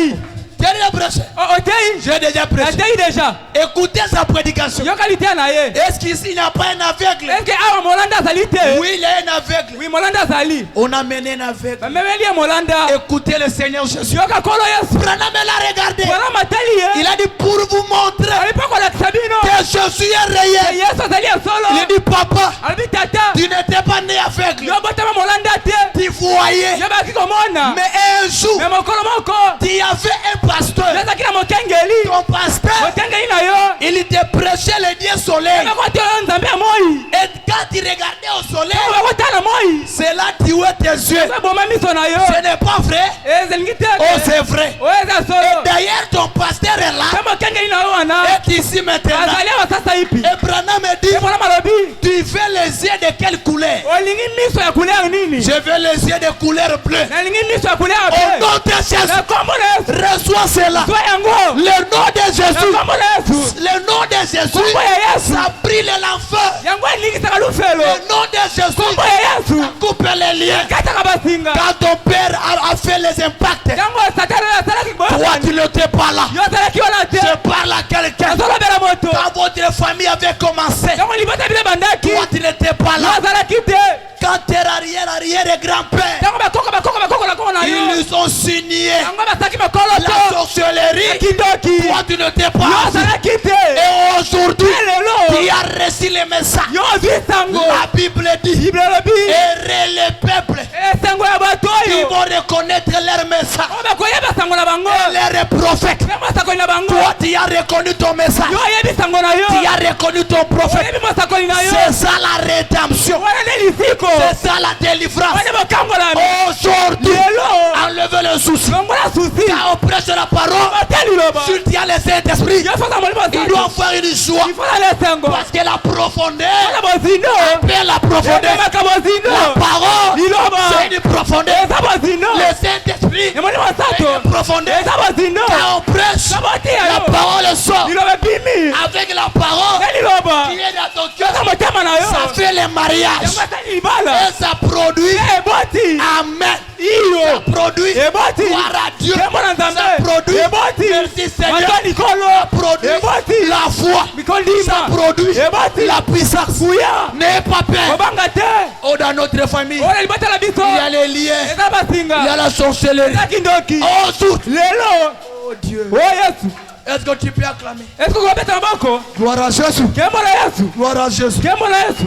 Otei. Tu as déjà prêché? Otei. J'ai déjà prêché. Otei déjà. Écoutez sa prédication. Yokalite na ye. Est-ce qu'ici il n'y a pas un aveugle? Est-ce que awa molanda salite? Oui, il y a un aveugle. Oui, molanda sali. On a mené un aveugle. Memeli molanda. Écoutez le Seigneur Jésus. Yoka kolo Yesu. Branham l'a regardé. Wana matali ye. Il a dit pour vous montrer Alipa kwa sabino. que Jésus est réel. Yesu sali solo. Il a dit papa, Albi tata. tu n'étais pas né aveugle. Yo botama molanda te. Tu voyais. Yo ba kiko mona. Mais un jour, Mais mokolo moko. tu avais un pasteur. Leza kina mokengeli. Ton pasteur, Mokengeli na yo. il te prêchait le dieu soleil. Kwa te nzambe moi. Et quand tu regardais au soleil, Kwa tala moi. cela tuait tes yeux. Kwa boma miso na yo. Ce n'est pas vrai. Zelingite. Oh, c'est vrai. Oweza solo. D'ailleurs, ton pasteur est là. Kama kengeli na yo wana. Et ici maintenant. Azali wa sasa ipi. Et Branham me dit, Mwana malobi. tu veux les yeux de quelle couleur? Olingi miso ya couleur nini? Je veux les yeux de couleur bleue. Na lingi miso ya couleur Au bleue. nom de Jésus, Na kombo na Yesu. reçois cela. Soa yango. Le nom de Na Jésus. kombo na Yesu. Le nom de Jésus. Kombo ya Yesu. Ça brille l'enfer. Yango elingi saka lufelo. Le nom de Jésus. Kombo ya Yesu. Coupe les liens. Kata kabasinga. Quand ton père a fait les impacts, Yango satana na sala kiboya. toi tu n'étais pas là. Yo sala kiona te. Je parle à quelqu'un. Solo bela moto. Quand votre famille avait commencé, Yango libata bile bandaki. toi tu n'étais pas Yo là. sala kite. Quand tes arrière et grand-père, Yango bakoko na kona yo. ils nous ont signé Yango basaki makolo la to. sorcellerie. Kindoki. Toi tu n'étais Yo pas là. sala kite. Et aujourd'hui, Lelo. tu as reçu les messages. Yo visango. La Bible dit, Bible lobi. errez les peuples Sango ya bato qui yo. vont reconnaître leur message. Oba koyeba sango na bango. Et leurs prophètes. Kama sako na bango. Toi tu as reconnu ton message. Yo yebi sango na yo. Tu as reconnu ton prophète. Yebi masako na yo. C'est ça la rédemption. Wana nelisiko. C'est ça la délivrance. Wana bokango la mi. Aujourd'hui, Lelo. enlevez le souci. Longo la susi. Quand on prêche la parole, Mateli loba. si tu as le Saint-Esprit, Yo fasa molimo il sa. doit faire une joie. Il faut la sango. Parce que la profondeur, Wana bozino. après la profondeur, Wana kabozino. la parole, Liloba. c'est une profondeur. Esa bozino. Le Saint-Esprit, Emoni c'est masato. une profondeur. Esa bozino. Quand on prêche, Saboti la ya yo. parole sort. Liloba bimi. Avec la parole Liloba. qui est dans ton Esa cœur, motema na yo. ça fait les mariages. Yango tani ibala. Et ça produit. Boti. Amen. Iyo. Ça produit. Eboti. Gloire à Dieu. Kembo na Ça nzambe. produit. Eboti. Merci Seigneur. Matani kolo. Ça produit Eboti. la foi. Mikolima. Ça produit Eboti. la puissance. Kuya. N'aie pas peur. Obanga te. Oh, dans notre famille, Ola libata la biso. il y a les liens. Eza basinga. Il y a la sorcellerie. Eza kindoki. Oh, tout. Lelo. Oh Dieu. Oh Yesu. Est-ce que tu peux acclamer? Est-ce que vous avez un boko? Gloire à Jésus. Kembo na Yesu. Gloire à Jésus. Kembo na Yesu.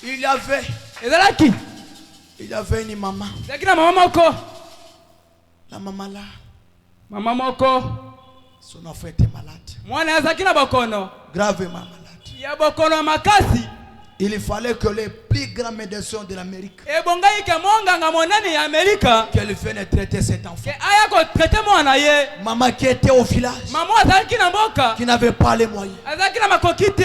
Il y avait Il y avait une maman. Zakina mama moko. La maman là, Mama moko. son enfant était malade. Mwana zakina bokono. Gravement malade. Ya bokono makasi. Il fallait que les plus grands médecins de l'Amérique Ebongai ke monganga monene ya Amerika. qu'elle vienne traiter cet enfant. Ke aya ko traiter mwana ye. Maman qui était au village, Mama azaki na mboka. qui n'avait pas les moyens. Azaki na makokite.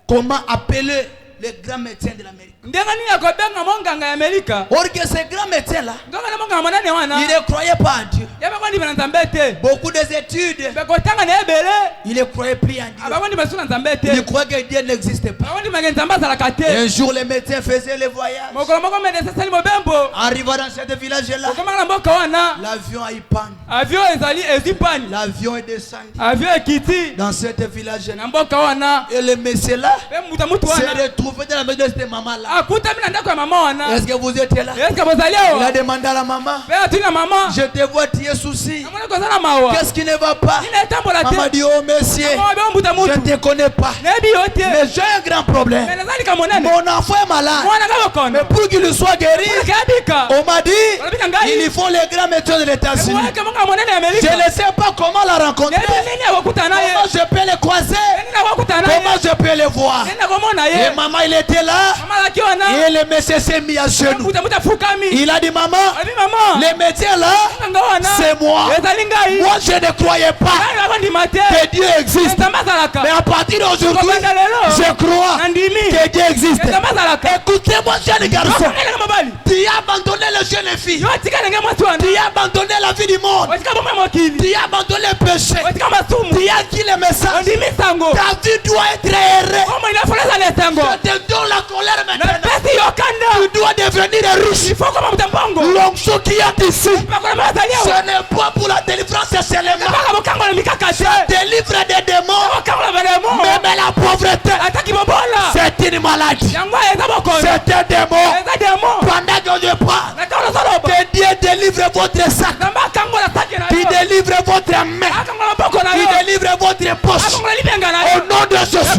Comment appeler les grands médecins de l'Amérique? Ndenga nini akobenga monganga ya Amerika. Or que ces grands médecins-là, Ngonga na monganga monene wana. ils ne croyaient pas à Dieu. Yabe kwandi bana nzambe te. Beaucoup d'études, Be kotanga na ebele. ils ne croyaient plus en Dieu. Abakwandi basuna nzambe te. Ils croyaient que Dieu n'existait pas. Abakwandi mage nzambe azalaka te. Un jour, les médecins faisaient le voyage. Mokolo moko mede sasali mobembo. Arrivant dans ce village-là, Okomanga na mboka wana. l'avion a eu panne. Avion ezali ezipani. L'avion est descendu Avion ekiti. dans ce village-là. Na mboka wana. Et le monsieur-là Be muta mutu s'est wana. retrouvé dans la maison de cette maman-là. Akutami na ndako ya mama wana. Est-ce que vous étiez là? Est-ce que bozali Il a awa? demandé à la maman, Be atuna mama. je te vois, tu es souci. Namona kozala mawa. Qu'est-ce qui ne va pas? Ina etambola te. Maman dit, oh monsieur, Mama be muta je mutu. ne te connais pas. Nebi yote. Mais j'ai un grand problème. Me nazali ka monene. Mon enfant est malade. Mwana ka bokono. Mais pour qu'il soit guéri, Kabika. on m'a dit, Olabika ngai. il faut les grands médecins de l'État-Unis. Mwana ka monga monene ya Je Amerika. ne sais pas comment la rencontrer. Nebi nini akokuta naye. Comment je peux les croiser? Nini akokuta naye. Comment je peux les voir? Nini akomona Et ye. maman, il était là. Mama laki wana. Et le monsieur s'est mis à genoux. Muta muta fukami. Il a dit, maman, Abi mama. les médecins là, Nganga wana. c'est moi. Ezali ngai. Moi, je ne croyais pas Ngai akondi mate. que Dieu existe. Nzambe azalaka. Mais à partir d'aujourd'hui, Kobanda lelo. je crois Nandimi. que Dieu existe. Nzambe azalaka. Écoutez-moi, jeune garçon. Yokanela mabali. Tu as abandonné le jeune fille. Yo tika nenge mwatu wana. Tu as abandonné la vie du monde. Watika bomba mokili. Tu as abandonné le péché. Watika masumu. Tu as dit le message. Ondimi sango. Ta vie doit être errée. Omo inafoleza lesango. Je te donne la colère Na maintenant. pesi yokanda. Tu dois devenir riche. Il faut koma mtambongo. L'onction qui est ici, Pakola mazali ce awa. n'est pas pour la délivrance seulement. Mpaka bokangola mikakate. Délivre des démons. Bokangola bademo. Même la pauvreté. Ataki bobola. C'est une maladie. Yango eza bokono. C'est un démon. Eza demo. Pendant que je parle, Nakona soloba. que Dieu délivre votre sac. Namba kangola saki na Qui yo. délivre votre main. Akangola boko na Qui yo. délivre votre poche. Akangola libenga na Au yo. nom de Jésus.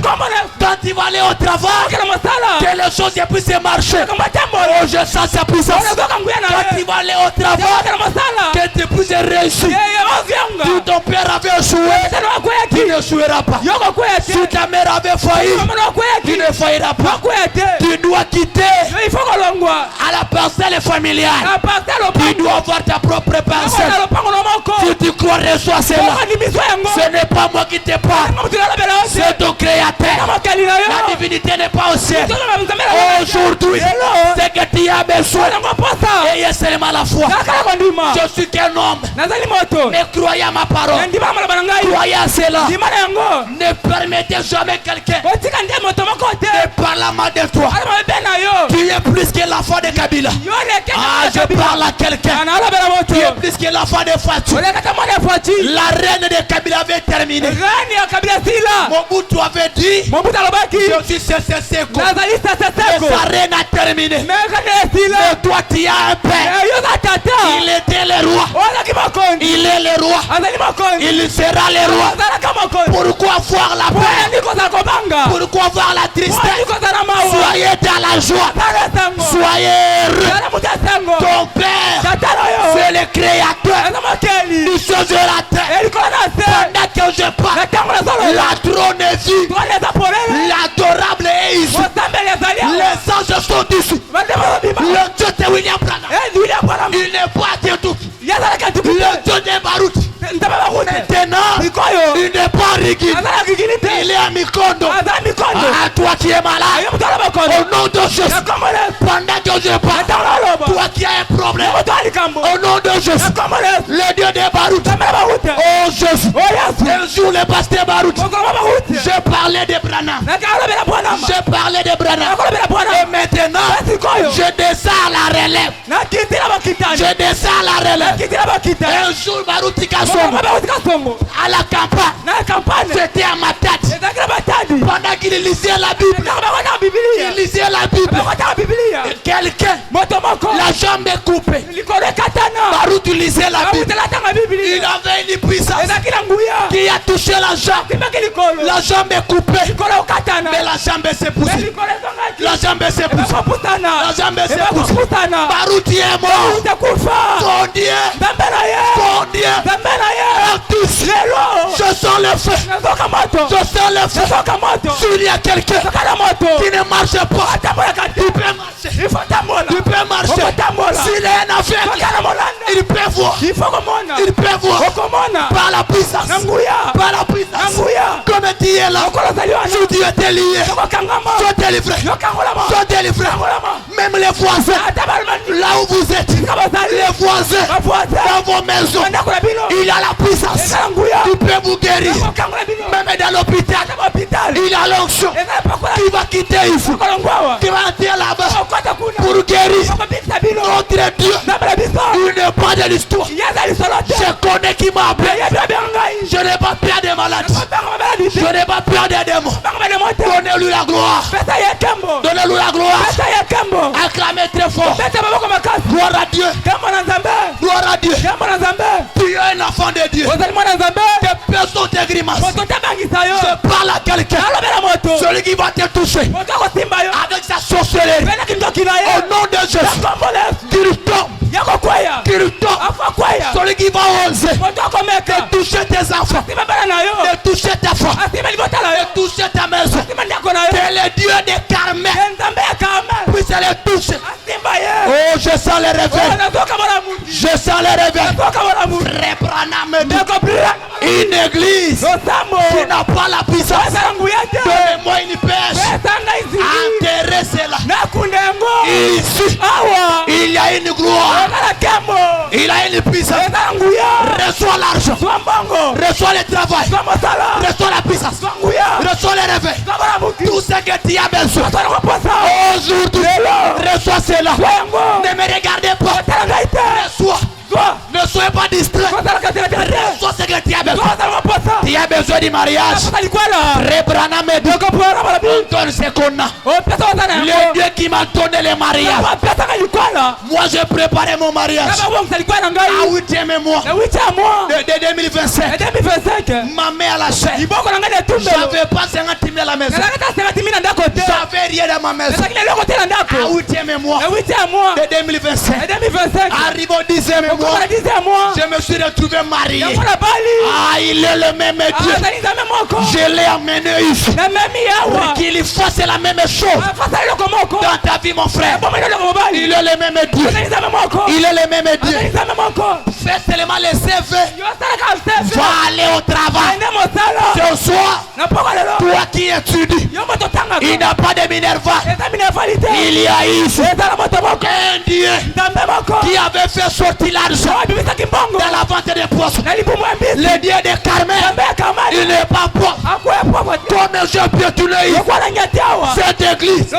Quand tu vas aller au travail, Akela masala. que les choses puissent marcher. Kamba tembo. Oh, je sens sa puissance. Ona zoka nguya na Quand tu yo. vas aller au travail, Akela masala. que tu puisses réussir. Yeye wavyanga. Si ton père avait échoué, Tena wakweti. tu n'échoueras pas. Yoko kweti. Si ta mère avait failli, Mama wakweti. tu ne failliras pas. Wakweti. Tu dois quitter Yo ifo kolongwa. à la parcelle familiale. Na pasalo Tu pango. dois avoir ta propre parcelle. Na pango no moko. Si tu crois, reçois cela. Yoko ni miswa yango. Ce n'est pas moi qui te parle, Mutulala bela ose. c'est ton créateur. Kama kali na yo. La divinité n'est pas au ciel. Tona mzamela. Aujourd'hui, c'est que tu as besoin. Yango posa. Ayez seulement la foi. Nakala kondima. Je suis qu'un homme, Nazali moto. mais croyez à ma parole. Ndima mala banangai. Croyez à cela. Ndima yango. Ne permettez jamais quelqu'un Otika ndiye moto mokote. de parler mal de toi. Ala mabena yo. Tu es plus que l'enfant de Kabila. Yo le kenya. Ah, je parle à quelqu'un. Ana ala bela moto. Tu es plus que l'enfant de Fatou. Ole kata mwana fati. La reine de Kabila avait terminé. Rani ya kabila sila. Mobutu avait dit, Mobuta lobaki. je suis Seko. Nazali sasa Mais seko. sa reine a terminé. Mekane sila. Mais toi, tu as un père. Yo za tata. Il était le roi. Ona kimakondi. Il est le roi. Azali makondi. Il sera le roi. Azala kamakondi. Pourquoi voir la Ona paix? niko za kobanga. Pourquoi voir la Ona tristesse? niko za na mawa. Soyez dans la joie. Tala sango. Soyez heureux. Tala muta sango. Ton père, Tata yo. c'est le créateur Eza makeli. du ciel de la terre. Eli kona se. Pendant que je parle, Na tango na solo. la trône est vue. Tole za polele. L'adorable est ici. Mosambele zalia. Les anges sont ici. Madema biba. Le Dieu de William Branham. William Branham. Il n'est pas de tout. Yazala katuki. Le Dieu de Baruch. Ndaba bakute. Maintenant, Ikoyo. il n'est pas rigide. Azala kiginite. Il est à Mikondo. Azala mikondo. Ah, toi qui es malade. Ayo mutala bakondo. Au nom de Jésus. Nakomole. Pendant que je parle, Natala loba. toi qui as un problème. Mutali kambo. Au nom de Jésus. Nakomole. Le Dieu de Baruch. Ndaba bakute. Oh Jésus. Oh Yesu. Un jour, le pasteur Baruch. Mokoma bakute. Je parlais de Branham. Nakala bela Branham. Je parlais de Branham. Nakala bela Et Branham. maintenant, Basi koyo. je descends à la relève. Nakitila bakitani. Je descends à la relève. Nakitila bakitani. Un jour, Baruch Tikasongo, Mokoma bakutika songo. à la campagne, Na kampane. c'était à ma tête. Ezakila batadi. Pendant qu'il lisait la Bible, Nakaba bakota Biblia. il lisait la Bible. Bakota Biblia. Quelqu'un, Moto moko. la jambe est coupée. Likolo katana. Baruch lisait la Bible. Bakutela tanga Il Biblia. avait une puissance Ezakila nguya. qui a touché la jambe. Kimaki likolo. La jambe est coupée, Likolo katana. mais la jambe s'est poussée. Likolo zongaki. La jambe s'est poussée. Bakuputana. La jambe s'est poussée. Bakuputana. Baruch est mort. Utakufa. Ton Dieu, Dambela ye. ton Dieu, Dambela ye. tous. Lelo. Je sens le feu. Nazoka moto. Je sens le feu. Nazoka moto. S'il y a quelqu'un Nakala moto. qui ne marche pas, Tambola kati. il peut marcher. Il faut tambola. Il peut marcher. Oko tambola. S'il est un aveugle, Nakala molanda. il peut voir. Il faut komona. Il peut voir Okomona. par la puissance. Nanguya. Par la puissance. Nanguya. Comme tu es là, Okolo zaliwa. si tu étais lié, Soko kangama. sois délivré. Yokangolama. Sois délivré. Kangolama. Même les voisins, Atabalmani. là où vous êtes, Kabazali. les voisins, Bafuata. dans vos maisons, Ndakula bino. il a la puissance. Nanguya. Il peut vous guérir. Okangula bino. Même dans l'hôpital, Hospital. il a l'onction Ezapakula. qui va quitter ici, Okolongwawa. qui va entrer là-bas Okota kuna. pour guérir. Okopita bino. Notre Dieu, Nabela biso. il n'est pas de l'histoire. Yazali solote. Je connais qui m'a appelé. Yabiangai. Je n'ai pas peur des malades. Je n'ai pas peur des démons. Donnez-lui la gloire. Pesa ya Kembo. Donnez-lui la gloire. Pesa ya Kembo. Acclamez très fort. Pesa baboko makasi. Gloire à Dieu. Kembo na Nzambe. Gloire à Dieu. Kembo na Nzambe. Tu es un enfant de Dieu. Ozali mwana Nzambe. Que personne te grimace. Moto tabangisa yo. Je parle à quelqu'un. Alobela moto. Celui qui va te toucher Moto kosimba yo. avec sa sorcellerie. Bena kindoki na Au ye. nom de Jésus. Yakombole. Qu'il tombe. Yako kwaya. Qu'il tombe. Afa kwaya. Celui qui va oser Moto komeka. de toucher tes enfants. Asima bana na yo. De toucher ta femme. Asima libota na yo. De toucher ta maison. Asima ndako na yo. Que le Dieu de Carmel Nzambe ya Karmel. puisse les toucher. Asimba ye. Oh, je sens les réveils. Nazoka mwana mutu. Je sens les réveils. Nazoka mwana mutu. Reprenons Ndako blia. une église Osambo. qui n'a pas la puissance. Pesa nguyete. Donnez-moi une pêche. Pesa ngaizini. Enterrez cela. Nakundengo. Ici, Awa. il y a une gloire. Okala Kembo. Il a une puissance. Pesa nguya. Reçois l'argent. Swambongo. Reçois le travail. Swamosala. Reçois la puissance. Swanguya. Reçois le réveil. Swamala mutu. Tout ce que tu as besoin. Swatwana kwa posa. Aujourd'hui, reçois cela. Ne me regardez pas. Otala ngaite. Reçois. Swa. Ne soyez pas distrait. Swatala katela tete. Reçois tu as besoin. Tu as besoin du mariage. Rebrana me dit. On donne ce qu'on a. Le Dieu qui m'a donné le mariage. Moi j'ai préparé mon mariage. À 8e mois de 2025. Ma mère à la chaîne. J'avais pas 50 000 à la maison. J'avais rien dans ma maison. À 8e mois de 2025. Arrivé au 10e mois, je me suis retrouvé marié. Ah, il est le même Dieu. Je l'ai amené ici. Qu'il fasse la même chose dans ta vie, mon frère. Il est le même Dieu. Il est le même Dieu. Fais seulement les CV. Va aller au travail. Ce soir, toi qui étudies, il n'y a pas de Minerva. Il y a ici un Dieu qui avait fait sortir l'argent dans la vente des poissons. Le Dieu de Carmel, il n'est pas pauvre. Comme je peux te le dire, cette église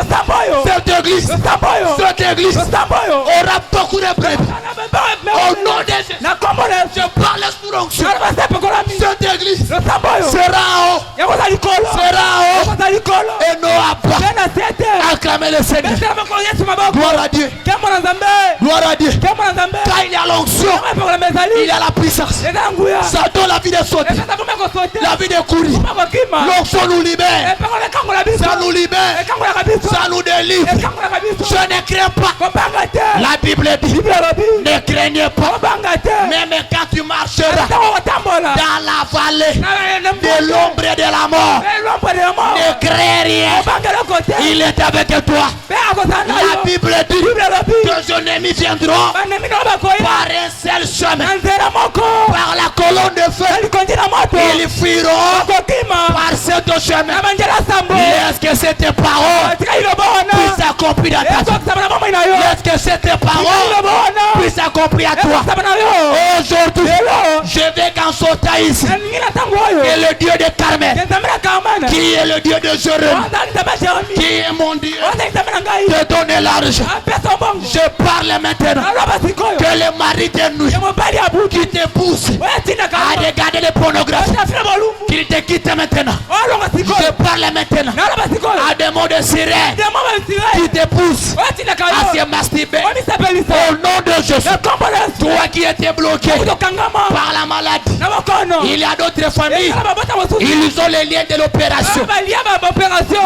aura beaucoup de brebis. Au nom de Jésus, je parle sous l'onction. Cette église sera en haut, et non à bas. Acclamez le Seigneur. Gloire à Dieu. Gloire à Dieu. Quand il y a l'onction, il y a la puissance. Ça donne la vie de sauter, la vie de courir. L'onction nous libère. Ça nous libère. Ça nous délivre. Je ne crains pas. La Bible dit, ne craignez pas. Même quand tu marcheras dans la vallée de l'ombre et de la mort, ne crains rien. Il est avec toi. La Bible dit que nos ennemis viendront par un seul chemin, par la colonne de feu. Ils fuiront par ce chemin. Est-ce que cette parole puisse s'accomplir dans ta vie? Est-ce que cette parole puisse s'accomplir à toi? Aujourd'hui, je vais qu'en sautant ici, et le Dieu de Carmel, qui est le Dieu de Jérémie, qui est mon Dieu, te donner l'argent. Je parle maintenant que le mari de nuit qui te pousse à regarder les pornographies, qu'il te quitte maintenant. Je parle maintenant à des mots de sirène qui te poussent à se masturber. Au nom de Jésus, toi qui étais bloqué par la maladie, il y a d'autres familles, ils ont les liens de l'opération.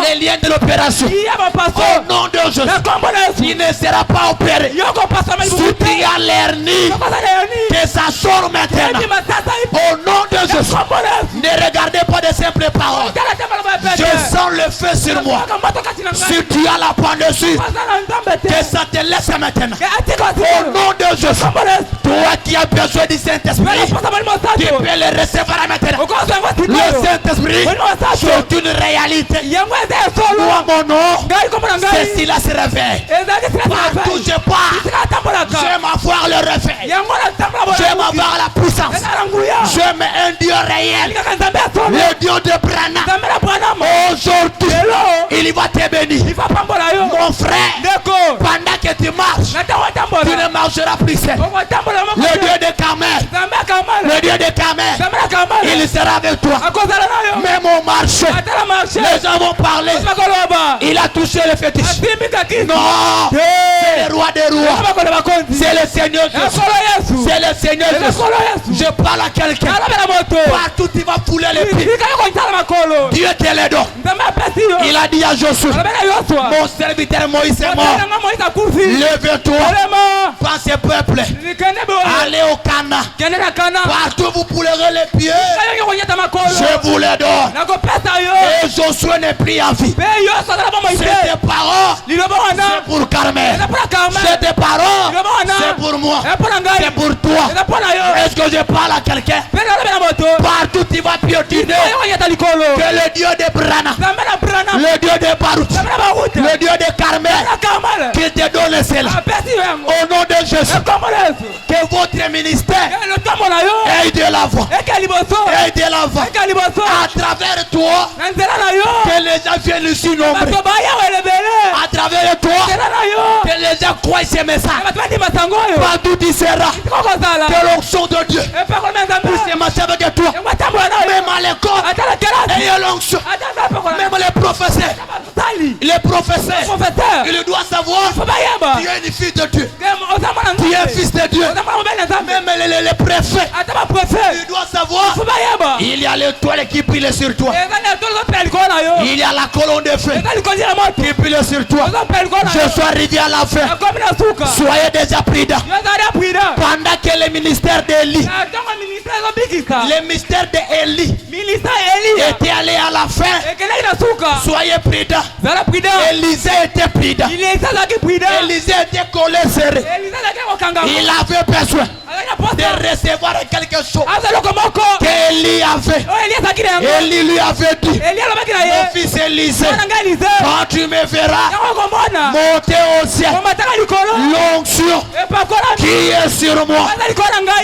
Les liens de l'opération. Au nom de Jésus, il ne sera pas opéré. Si tu as l'hernie, que ça sort maintenant. Au nom de Jésus, ne regardez pas de simples paroles. Je sens le feu sur moi. Si tu as la peau dessus, que ça te laisse maintenant. Au nom de Jésus, toi qui as besoin du Saint-Esprit, tu peux le recevoir maintenant. Le Saint-Esprit, c'est une réalité. Moi, mon nom, c'est Silas se réveille. Partout je pars, j'aime avoir le réveil. J'aime avoir la puissance. J'aime un Dieu réel. Le Dieu de Branham. Aujourd'hui, il va te bénir. Mon frère, pendant que tu marches, tu ne marcheras plus seul. Le Dieu de Carmel, le Dieu de Carmel, il sera avec toi. Même au marché, les gens vont parler. Il a touché le fétiche. Non, c'est le roi des rois. C'est le Seigneur Jésus. C'est le Seigneur Jésus. Je parle à quelqu'un. Partout tu vas fouler les pieds. Dieu te le donne. Il a dit à Josué, mon serviteur Moïse est mort. Lève-toi, prends ce peuple, allez au Cana. Partout vous foulerez les pieds. Je vous le donne. Et Josué n'est plus en vie. Cette parole, c'est pour Carmel. Cette parole, c'est pour moi. C'est pour toi. Est-ce que je parle à quelqu'un? Partout tu vas piétiner que le Dieu de Branham, le Dieu de Baruch, le Dieu de Carmel, qu'il te donne cela. Au nom de Jésus, que votre ministère aille de l'avant. Aille de l'avant. À travers toi, que les gens viennent ici nombreux. À travers toi, que les gens croient ces messages. Partout tu seras. Que l'onction de Dieu puisse marcher avec avec toi. Même à l'école, ayez l'onction. Même les professeurs, il doit savoir tu es une fille de Dieu. Tu es un fils de Dieu. Même les préfets, il doit savoir il y a l'étoile qui brille sur toi. Il y a la colonne de feu qui brille sur toi. Je suis arrivé à la fin. Soyez déjà prudents. Pendant que le ministère d'Élie, le ministère d'Élie était allé à la fin, soyez prudents. Élisée était prudent. Élisée était collé serré. Il avait besoin de recevoir quelque chose qu'Élie avait. Élie lui avait dit, mon fils Élisée, quand tu me verras monter au ciel, l'onction qui est sur moi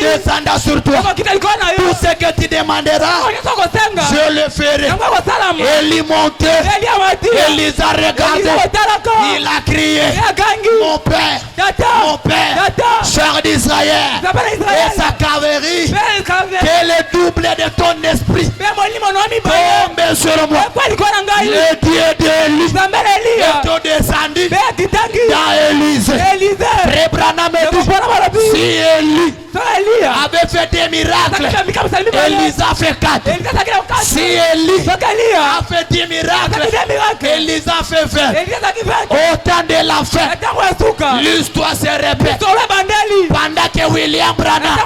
descendra sur toi. Tout ce que tu demanderas, je le ferai. Élie montait, Élie a regardé, il a crié, mon père, cher d'Israël, et sa cavalerie, que le double de ton esprit tombe sur moi. Le Dieu d'Élie est descendu dans Élysée. Frère Branham dit, si Élie avait fait des miracles, Élise a fait 4. Si Élie a fait 10 miracles, Élise a fait 20. Au temps de la fin, l'histoire se répète. Pendant que William Branham,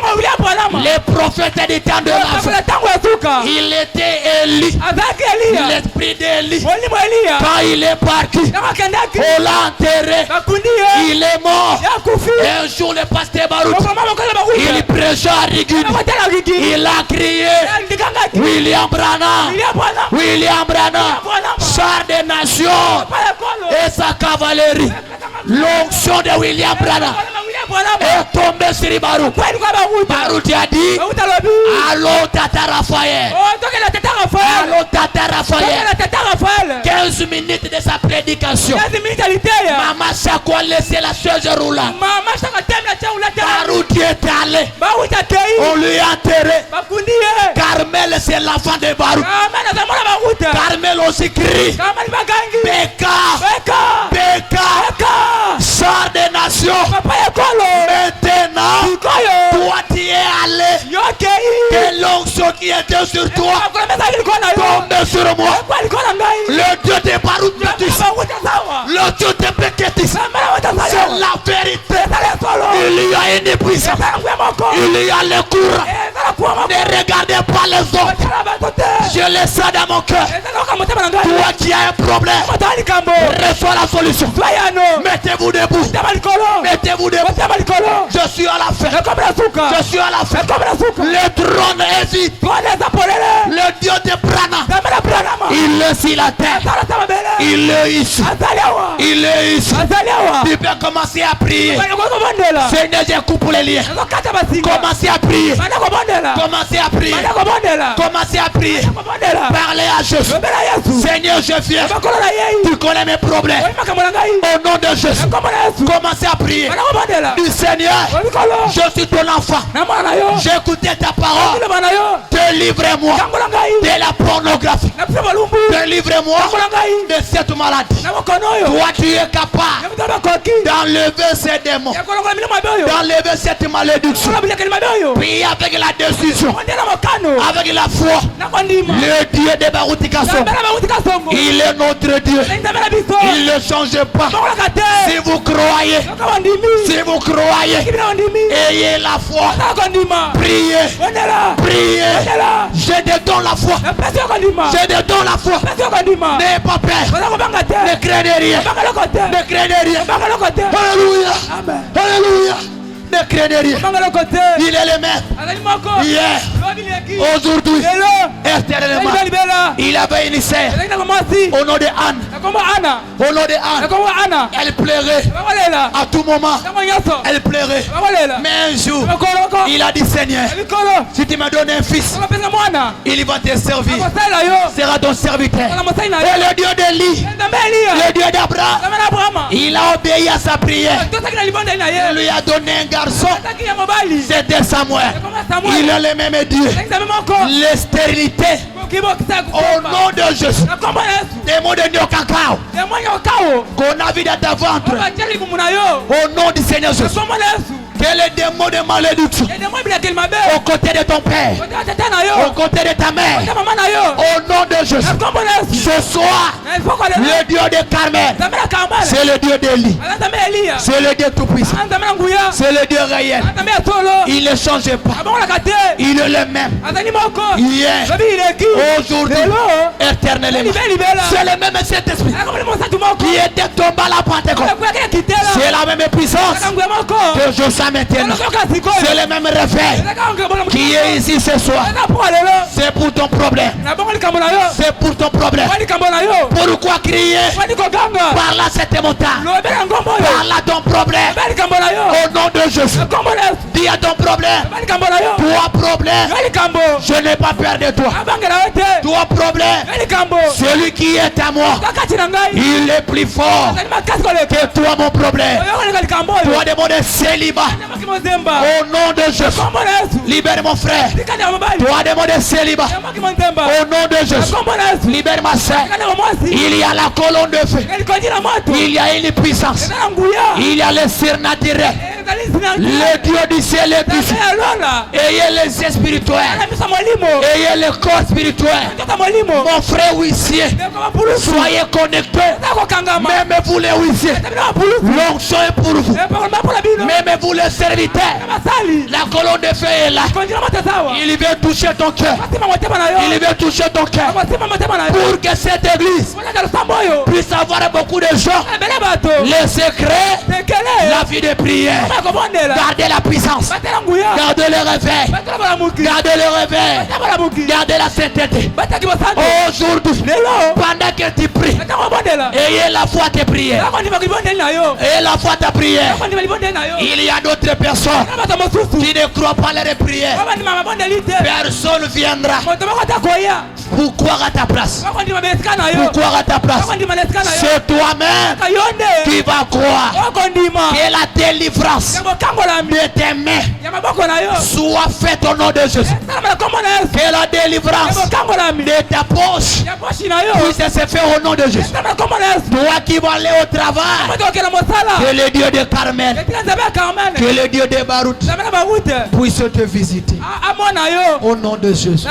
les prophètes du temps de la fin, il était Élie, l'esprit d'Élie. Quand il est parti, on l'a enterré, il est mort. Et un jour, le pasteur Baruch, il prêchait à Rigini, il a crié, William Branham, char des nations et sa cavalerie. L'onction de William Branham est tombée sur Baruch. Baruch a dit, allô Tata Raphaël, allô Tata Raphaël. 15 minutes de sa prédication, Maman Chakwa laissé la chaise roulante. Baruch est allé, on lui a enterré. Carmel, c'est l'enfant de Baruch. Carmel aussi crie, Beka, char des nations. Maintenant, toi tu es allé, que l'onction qui était sur toi tombe sur moi. Le Dieu de Baruch te dit, le Dieu de Beketis, c'est la vérité. Il y a une puissance, il y a le courant. Ne regardez pas les autres, je le sais dans mon cœur. Toi qui as un problème, reçois la solution. Mettez-vous debout, mettez-vous debout. Je suis à la fin, je suis à la fin. Le trône est vide. Le Dieu de Branham, il est sur la terre, il est ici, il est ici. Tu peux commencer à prier. Seigneur, je coupe les liens. Commencez à prier, commencez à prier, commencez à prier. Parlez à Jésus. Seigneur, je viens, tu connais mes problèmes. Au nom de Jésus, commencez à prier. Du Seigneur, je suis ton enfant, j'ai écouté ta parole. Délivre-moi de la pornographie, délivre-moi de cette maladie. Toi tu es capable d'enlever ces démons, d'enlever cette malédiction. Priez avec la décision, avec la foi. Le Dieu de Barutikasson, il est notre Dieu, il ne change pas. Si vous croyez, si vous croyez, ayez la foi. Priez, priez. Je te donne la foi, je te donne la foi. N'ayez pas peur, ne craignez rien, ne craignez rien. Alléluia, alléluia. Ne craignez rien, il est le maître. Hier, aujourd'hui, éternellement. Il avait une sœur au nom de Anne. Au nom de Anne, elle pleurait. À tout moment, elle pleurait. Mais un jour, il a dit Seigneur, si tu me donnes un fils, il va te servir. Sera ton serviteur. Et le Dieu d'Élie, le Dieu d'Abraham, il a obéi à sa prière. Il lui a donné un garçon. C'était Samuel. Il est le même Dieu. Les stérilités. Au nom de Jésus. Des mots de Nyokakao qu'on a vu dans ta ventre. Au nom du Seigneur Jésus. Que les démons de malédiction aux côtés de ton père, aux côtés de ta mère, au nom de Jésus. Ce soir, le Dieu de Carmel, c'est le Dieu d'Élie, c'est le Dieu tout-puissant, c'est le Dieu réel. Il ne change pas, il est le même hier, aujourd'hui, éternellement. C'est le même Saint-Esprit qui était tombé à la Pentecôte. C'est la même puissance que je sens maintenant. C'est le même réveil qui est ici ce soir. C'est pour ton problème. C'est pour ton problème. Pourquoi crier? Par là cette montagne. Par là ton problème. Au nom de Jésus. Dis à ton problème. Toi problème. Je n'ai pas peur de toi. Toi problème. Celui qui est à moi, il est plus fort que toi mon problème. Toi demander célibat. Au nom de Jésus. Libère mon frère. Toi demander célibat. Au nom de Jésus. Libère ma soeur. Il y a la colonne de feu. Il y a une puissance. Il y a le surnaturel. Le Dieu du ciel et du ciel. Ayez les spirituels. Ayez le corps spirituel. Mon frère huissier, soyez connectés. Même vous les huissiers, l'onction est pour vous. Même vous les serviteurs, la colonne de feu est là. Il veut toucher ton cœur. Il veut toucher ton cœur. Pour que cette église puisse avoir beaucoup de gens. Les secrets, la vie de prière. Gardez la puissance. Gardez le réveil. Gardez le réveil. Gardez la sainteté. Aujourd'hui, pendant que tu pries, ayez la foi de prière. Ayez la foi de prière. Il y a d'autres personnes qui ne croient pas les prières. Personne viendra pour croire à ta place. Pour croire à ta place. C'est toi-même qui vas croire que la délivrance de tes mains soit faite au nom de Jésus. Que la délivrance de ta poche puisse se faire au nom de Jésus. Toi qui vas aller au travail, que le Dieu de Carmel, que le Dieu de Barout puisse te visiter au nom de Jésus.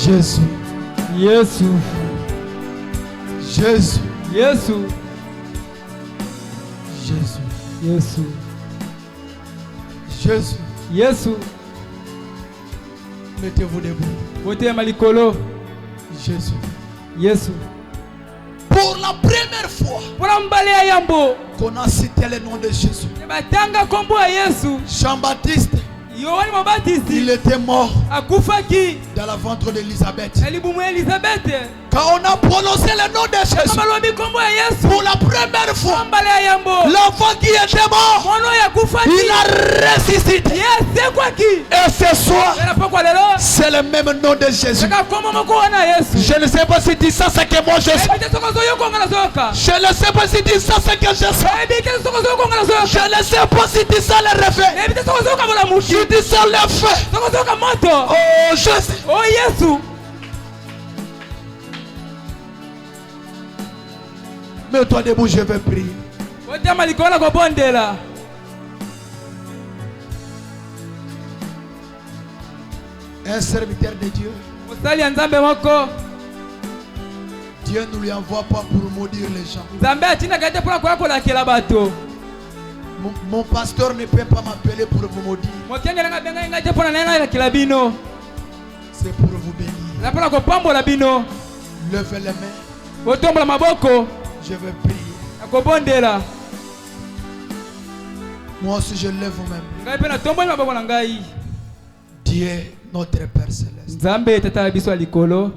Jésus. Yesu. Jésus. Yesu. Jésus. Yesu. Jésus. Yesu. Mettez-vous debout. Botema likolo. Jésus. Yesu. Pour la première fois Pona mbale ya yambo. qu'on a cité le nom de Jésus, Batanga kombo ya Yesu. Jean-Baptiste, Yohani Mubatizi il était mort akufaki dans la ventre d'Élisabeth. elibumu ya Elizabeth. Quand on a prononcé le nom de Jésus Balobi kombo ya Yesu. pour la première fois, Mbale ya yambo. l'enfant qui était mort, Mono ya kufaki. il a ressuscité. Yes, kwaki. Et ce soir, Era pokwa lelo. c'est le même nom de Jésus. Saka kombo moko wana Yesu. Je ne sais pas si tu sens ce que moi je sens. Ebite soko zoyo konga zoka. Je ne sais pas si tu sens ce que je sens. Ebite soko zoyo konga zoka. Je ne sais pas si tu sens le reflet. Ebite soko zoyo kabola mushi. Si tu sens le feu. Soko zoyo moto. Oh Jésus. Oh Yesu. Mets-toi debout, je vais prier. Botema likolo ko bondela. Un serviteur de Dieu, Musali ya Nzambe moko. Dieu ne lui envoie pas pour maudire les gens. Nzambe atina kate pona kola kela bato. Mon pasteur ne peut pas m'appeler pour vous maudire. Mokenge nga benga ngate pona nena kela bino. C'est pour vous bénir. La pona ko pambola bino. Levez les mains, Botombola maboko. je vais prier. Ko bondela. Moi aussi je lève même. Ngai pena tomboli maboko na ngai. Dieu, notre Père Céleste. Nzambe tata biso likolo.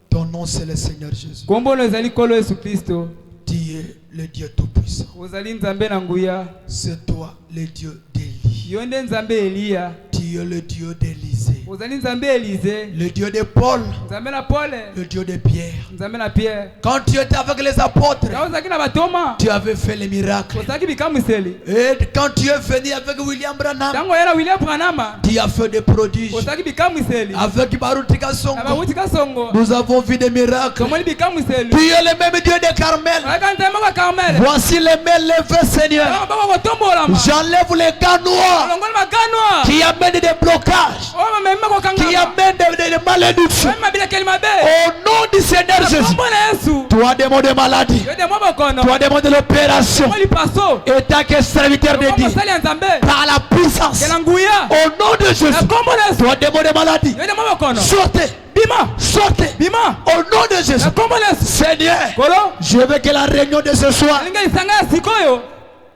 Ton nom c'est le Seigneur Jésus. Kombo no ezali kolo Yesu Kristo. Dieu, le Dieu Tout-Puissant. Ozali Nzambe na nguya. C'est toi, le Dieu d'Élie. Yonde Nzambe Elia. Dieu, le Dieu d'Élisée. Ozali Nzambe Élisée. Le Dieu de Paul. Nzambe na Paul. Le Dieu de Pierre. Nzambe na Pierre. Quand tu étais avec les apôtres, Ka ozaki na batoma. tu avais fait les miracles. Ozaki bikamwiseli. Et quand tu es venu avec William Branham, Tango yera William Branham. tu as fait des prodiges. Ozaki bikamwiseli. Avec Barutika Songo, Aba wutika songo. nous avons vu des miracles. Komoni bikamwiseli. Tu es le même Dieu de Carmel. Aka Nzambe kwa Carmel. Voici les mains levées, Seigneur. Baba kotombola ma. J'enlève les gants noirs Longoli maganwa. qui amènent des blocages, Oh mama ko kanga. qui amènent des malédictions. Mama bila kelima be. Au nom du Seigneur Jésus, Kombo na Yesu. toi démon de maladie, Yode mwabo kono. toi démon de l'opération, Komoli paso. et tant que serviteur de Dieu, Kombo sali ya Nzambe. par la puissance, Kela nguya. au nom de Jésus, Kombo na Yesu. toi démon de maladie, Yode mwabo kono. sortez, Bima. sortez, Bima. au nom de Jésus. Kombo na Yesu. Seigneur, Kolo. je veux que la réunion de ce soir Linga isanga ya sikoyo.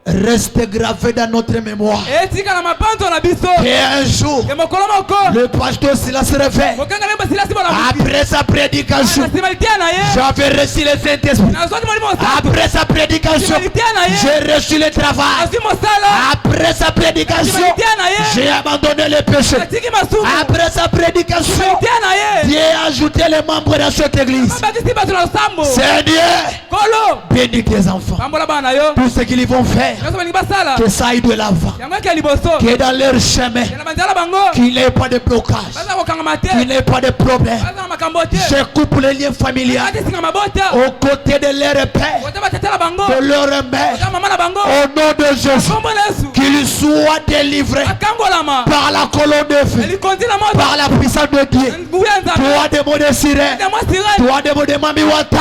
reste gravée dans notre mémoire. Etika na mapanzo na biso. Et un jour, Ke mokolo moko. le pasteur Silas se réveille. Mokanga lemba silasi bona. Après sa prédication, Simalitia na ye. j'avais reçu le Saint-Esprit. Na zoni molimo sa. Après sa prédication, Simalitia na ye. j'ai reçu le travail. Asi mosala. Après sa prédication, Simalitia na ye. j'ai abandonné le péché. Atiki masumu. Après sa prédication, Simalitia na ye. Dieu a ajouté les membres dans cette église. Mabaki siba tuna sambo. Seigneur, Kolo. bénis tes enfants. Pambola bana yo. Tout ce qu'ils vont faire, Naso balingi basala. que ça aille de l'avant. Yango ke liboso. Que dans leur chemin, Yana banzala bango. qu'il n'y ait pas de blocage, Baza ko kanga mate. qu'il n'y ait pas de problème. Baza na makambo te. Je coupe les liens familiaux Ati singa mabota. aux côtés de leur père, Wota batetela bango. de leur mère. Wota mama na bango. Au nom de Jésus, Kombo na Yesu. qu'ils soient délivrés Akangolama. par la colonne de feu, Elikondi la moto. par la puissance de Dieu. Nguya Nzambe. Toi, démon de sirène, Demo sirene. toi, démon de mamiwata,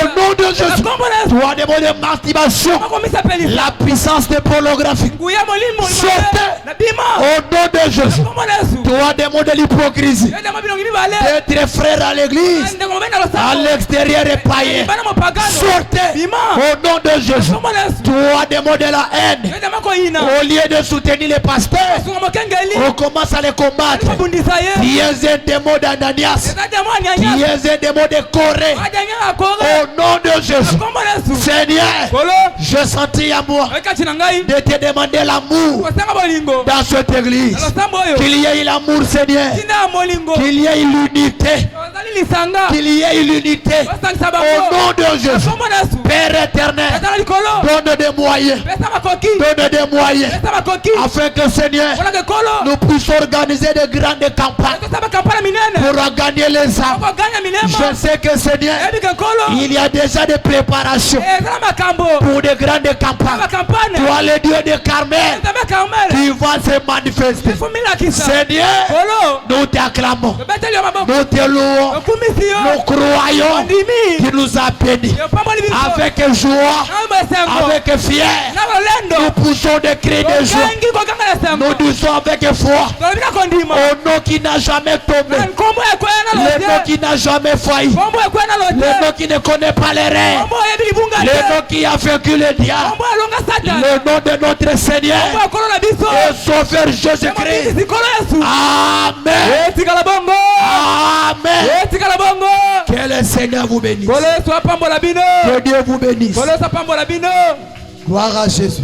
au nom de Jésus, toi, démon de masturbation, Makomisa peli. la puissance de pornographie, Nguya molimo. Sortez. Na bima. au nom de Jésus, Kombo na Yesu. toi, démon de l'hypocrisie, Yende mabilo ngibi bale. d'être frère à l'église, Ande ngomena lo à sa. l'extérieur et païen, Bana mo pagano. sortez Bima. au nom de Jésus, Kombo na Yesu. toi, démon de la haine, Yende mako ina. au lieu de soutenir les pasteurs, Sunga mokengeli. on commence à les combattre. Mabundisa ye. Tu es un démon d'Ananias, Eza demo tu anyanya. es un démon de Corée, Adanya akore. au nom de Jésus. Kombo na Yesu. Seigneur, Kolo. je sentis à moi Eka china ngai. de te demander l'amour Wasanga bolingo. dans cette église. Alo sambo yo. Qu'il y ait l'amour, Seigneur. Tina molingo. Qu'il y ait l'unité. Ozali qu'il y ait l'unité. Au nom de Jésus. Père éternel, donne des moyens. Donne des moyens. Afin que Seigneur, nous puissions organiser de grandes campagnes pour gagner les âmes. Je sais que Seigneur, il y a déjà des préparations pour de grandes campagnes. Toi le Dieu de Carmel qui va se manifester. Seigneur, nous t'acclamons, nous te louons, nous croyons qu'il nous a bénis. Avec joie, avec fier, nous poussons des cris de joie. Nous disons avec foi, au nom qui n'a jamais tombé, le nom qui n'a jamais failli, le nom qui ne connaît pas les rêves, le nom qui a vaincu le diable, le nom de notre Seigneur et Sauveur Jésus-Christ. Amen. Amen. Que le Seigneur vous bénisse. Que Dieu vous bénisse. Gloire à Jésus.